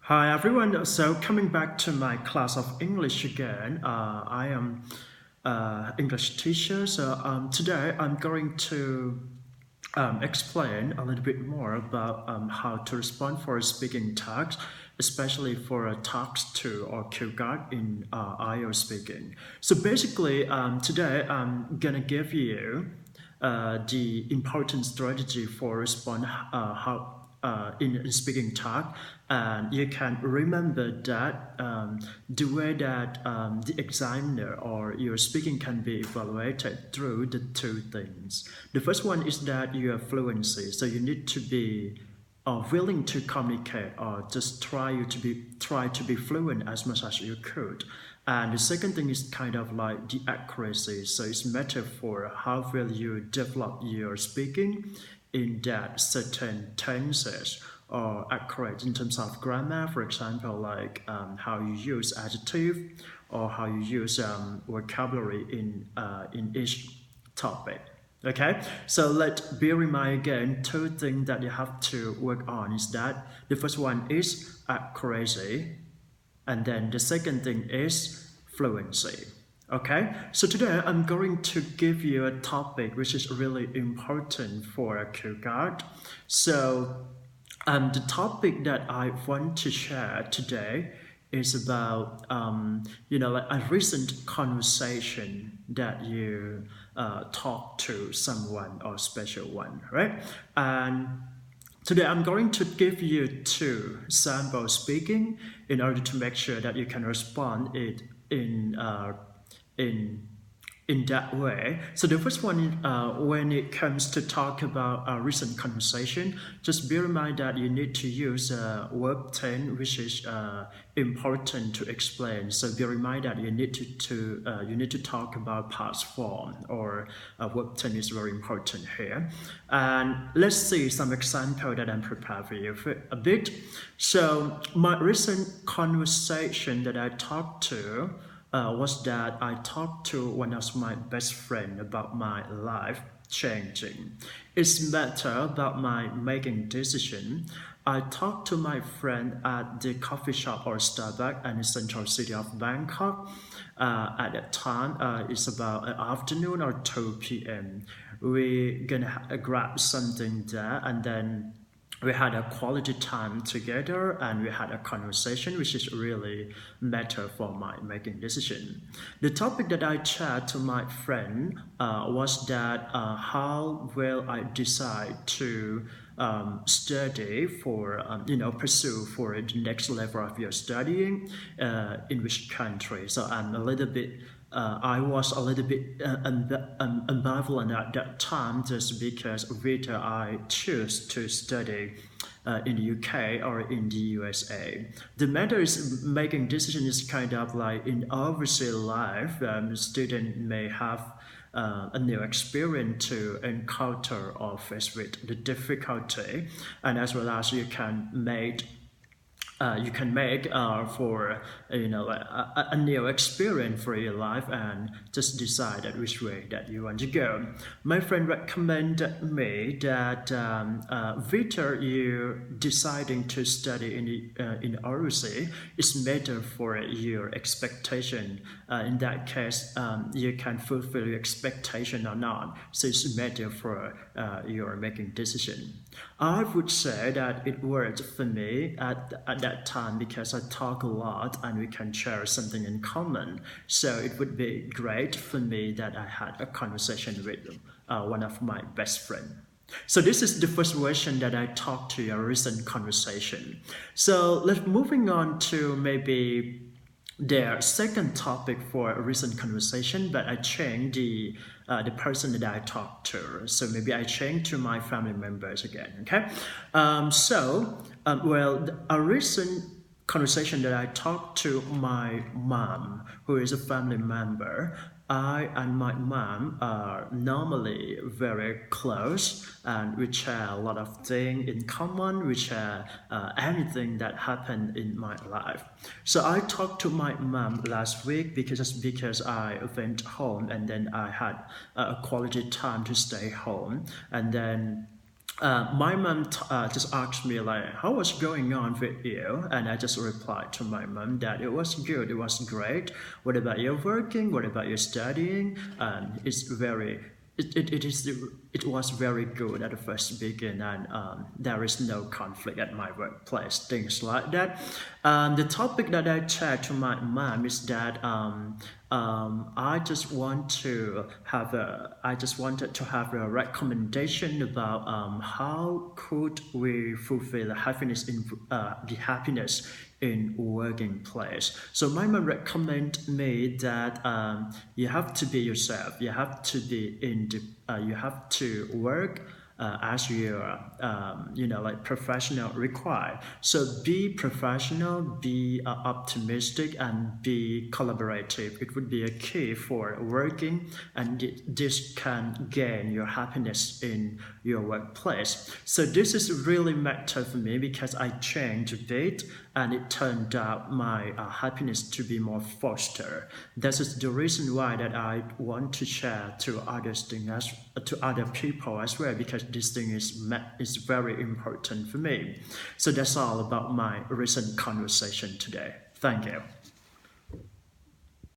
Hi everyone. So coming back to my class of English again, I am English teacher. So today I'm going to explain a little bit more about how to respond for a speaking task, especially for a task 2 or Q guard in IELTS speaking. So basically, today I'm gonna give you the important strategy for respond how in speaking task, and you can remember that the way that the examiner or your speaking can be evaluated through the two things. The first one is that your fluency, so you need to be willing to communicate or just try to be fluent as much as you could. And the second thing is kind of like the accuracy. So it's matter for how well you develop your speaking in that certain tenses or accurate in terms of grammar, for example, like how you use adjective or how you use vocabulary in each topic. Okay, so let's bear in mind again two things that you have to work on is that the first one is accuracy, and then the second thing is fluency. Okay, so today I'm going to give you a topic which is really important for a Q guard. So the topic that I want to share today is about like a recent conversation that you talk to someone or special one, right? And today I'm going to give you two sample speaking in order to make sure that you can respond it in in that way. So the first one, when it comes to talk about a recent conversation, just bear in mind that you need to use verb 10, which is important to explain. So bear in mind that you need to talk about past form, or verb 10 is very important here. And let's see some example that I'm prepared for you for a bit. So my recent conversation that I talked to was that I talked to one of my best friend about my life changing. It's matter about my making decision. I talked to my friend at the coffee shop or Starbucks in the central city of Bangkok. At that time, it's about afternoon or 2 p.m. We're gonna grab something there, and then we had a quality time together, and we had a conversation which is really matter for my making decision. The topic that I shared to my friend was that how will I decide to study for pursue for the next level of your studying in which country. So I was a little bit ambivalent at that time, just because whether I choose to study in the UK or in the USA. The matter is making decision is kind of like in overseas life, student may have a new experience to encounter or face with the difficulty, and as well as you can make for a new experience for your life, and just decide at which way that you want to go. My friend recommended me that whether you deciding to study in overseas is matter for your expectation. In that case, you can fulfill your expectation or not. So it's matter for your making decision. I would say that it worked for me at that time because I talk a lot and we can share something in common. So it would be great for me that I had a conversation with one of my best friends. So this is the first version that I talked to a recent conversation. So let's moving on to maybe their second topic for a recent conversation, but I changed the person that I talked to. So maybe I changed to my family members again. Okay, a recent conversation that I talked to my mom, who is a family member. I and my mom are normally very close, and we share a lot of things in common. We share anything that happened in my life. So I talked to my mom last week because I went home, and then I had a quality time to stay home, and then My mom just asked me like, how was going on with you? And I just replied to my mom that it was good, it was great. What about your working? What about your studying? It's very, it was very good at the first beginning, and there is no conflict at my workplace, things like that. The topic that I shared to my mom is that I just wanted to have a recommendation about how could we fulfill the happiness in working place. So my mom recommend me that you have to be yourself. You have to be you have to work as your like professional required. So be professional, be optimistic, and be collaborative. It would be a key for working, and this can gain your happiness in your workplace. So this is really matter for me because I changed a bit, and it turned out my happiness to be more fostered. This is the reason why that I want to share to to other people as well, because this thing is very important for me. So that's all about my recent conversation today. Thank you.